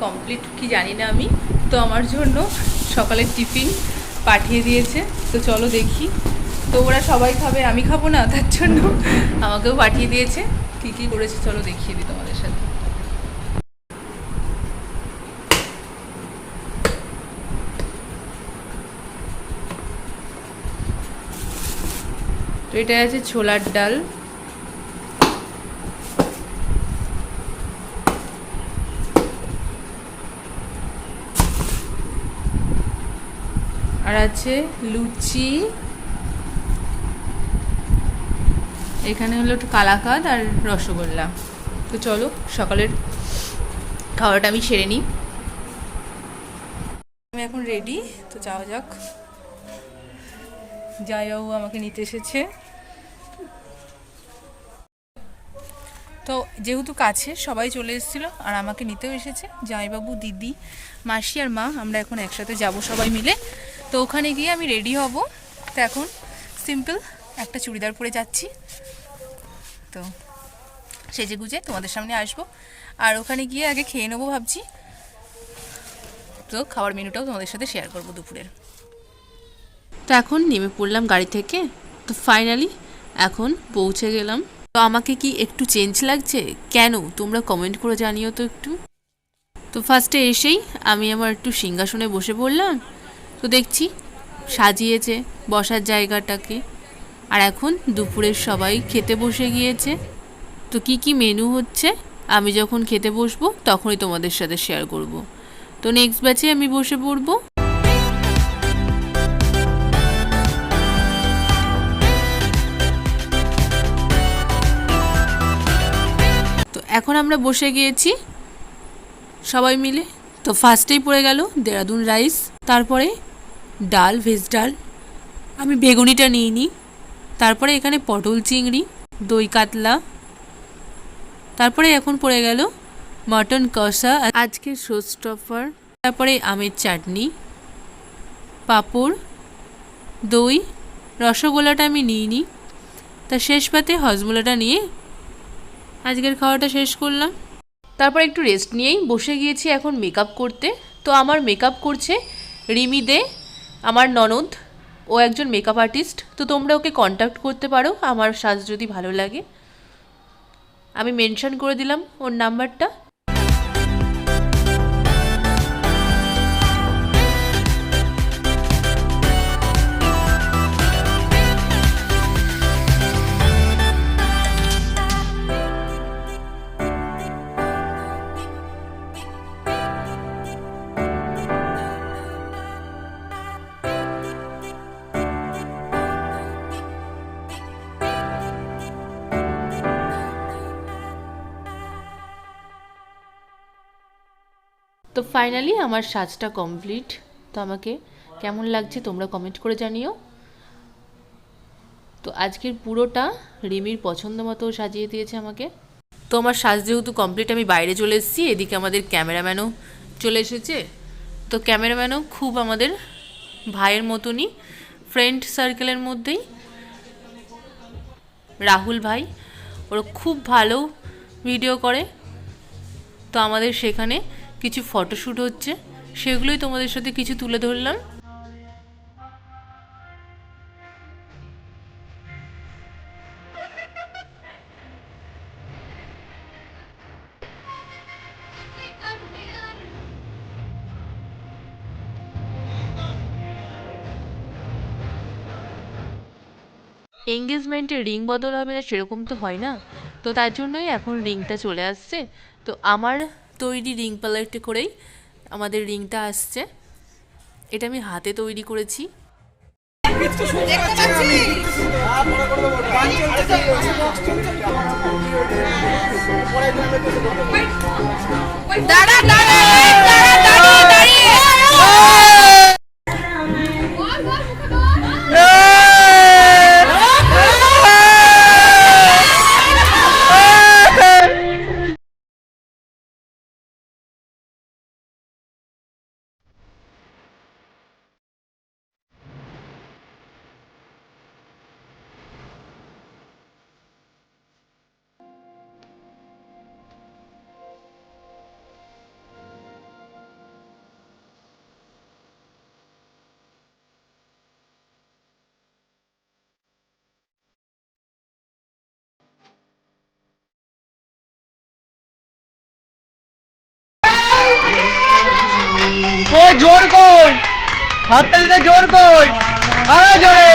Complete কি জানি না আমি। তো আমার জন্য সকালের টিফিন পাঠিয়ে দিয়েছে, তো চলো দেখি। তো ওরা সবাই খাবে, আমি খাবো না, তার জন্য আমাকেও পাঠিয়ে দিয়েছে। কী কী করেছে চলো দেখিয়ে দিই তোমাদের সাথে। তো এটা আছে ছোলার ডাল, আর আছে লুচি, এখানে হলো একটু কালাকাঁদ আর রসগোল্লা। তো চলো সকালের খাওয়াটা আমি সেরে নিই। আমি এখন রেডি, তো যাওয়া যাক। জামাইবাবু আমাকে নিতে এসেছে। তো যেহেতু কাছে সবাই চলে এসেছিলো আর আমাকে নিতেও এসেছে, জামাইবাবু, দিদি, মাসি আর মা, আমরা এখন একসাথে যাব সবাই মিলে। তো ওখানে গিয়ে আমি রেডি হব। তো এখন সিম্পল একটা চুড়িদার পরে যাচ্ছি, তো সেজে গুজে তোমাদের সামনে আসবো। আর ওখানে গিয়ে আগে খেয়ে নেবো ভাবছি, তো খাওয়ার মেনুটাও তোমাদের সাথে শেয়ার করবো দুপুরের। তো এখন নেমে পড়লাম গাড়ি থেকে। তো ফাইনালি এখন পৌঁছে গেলাম। তো আমাকে কি একটু চেঞ্জ লাগছে কেন, তোমরা কমেন্ট করে জানিও তো একটু। তো ফার্স্টে এসেই আমি আমার একটু সিংহাসনে বসে পড়লাম। তো দেখছি সাজিয়েছে বসার জায়গাটাকে। আর এখন দুপুরের সবাই খেতে বসে গিয়েছে। তো কি কি মেনু হচ্ছে আমি যখন খেতে বসবো তখনই তোমাদের সাথে শেয়ার করব। তো নেক্সট ব্যাচে আমি বসে পড়বো। তো এখন আমরা বসে গিয়েছি সবাই মিলে। তো ফার্স্টেই পড়ে গেল দেরাদুন রাইস, তারপরে ডাল, ভেজ ডাল, আমি বেগুনিটা নিইনি। তারপরে এখানে পটল চিংড়ি, দই কাতলা, তারপরে এখন পড়ে গেল মটন কষা, আজকের শো স্টপার, তারপরে আমের চাটনি, পাঁপড়, দই, রসগোল্লাটা আমি নিইনি। তা শেষ পাতে হজমোলাটা নিয়ে আজকের খাওয়াটা শেষ করলাম। তারপর একটু রেস্ট নিয়েই বসে গিয়েছি এখন মেকআপ করতে। তো আমার মেকআপ করছে রিমি দে, আমার ননদ, ও একজন মেকআপ আর্টিস্ট। তো তোমরা ওকে কন্ট্যাক্ট করতে পারো আমার সাজ যদি ভালো লাগে, আমি মেনশন করে দিলাম ওর নাম্বারটা। তো ফাইনালি আমার সাজটা কমপ্লিট। তো আমাকে কেমন লাগছে তোমরা কমেন্ট করে জানিও। তো আজকের পুরোটা রিমির পছন্দ মতো সাজিয়ে দিয়েছে আমাকে। তো আমার সাজ যেহেতু কমপ্লিট, আমি বাইরে চলে এসেছি। এদিকে আমাদের ক্যামেরাম্যানও চলে এসেছে। তো ক্যামেরাম্যানও খুব আমাদের ভাইয়ের মতনই, ফ্রেন্ড সার্কেলের মধ্যেই। রাহুল ভাই, ওরা খুব ভালো ভিডিও করে। তো আমাদের সেখানে কিছু ফটোশ্যুট হচ্ছে, সেগুলোই তোমাদের সাথে কিছু তুলে ধরলাম। এঙ্গেজমেন্টে রিং বদল হবে না সেরকম তো হয় না, তো তার জন্যই এখন রিংটা চলে আসছে। তো আমার তৈরি রিং প্যালেটে করেই আমাদের রিংটা আসছে। এটা আমি হাতে তৈরি করেছি। দাঁড়া দাঁড়া দাঁড়িয়ে দাঁড়িয়ে জোর কর, হাততালিতে জোর কর, আরো জোরে।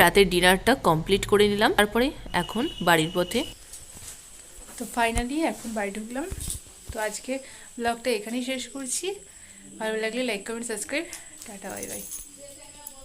রাতের ডিনারটা কমপ্লিট করে নিলাম, তারপরে এখন বাড়ির পথে। তো ফাইনালি এখন বাড়ি ঢুকলাম। তো আজকে ব্লগটা এখানেই শেষ করছি। ভালো লাগলে like comment subscribe. Tata bye bye.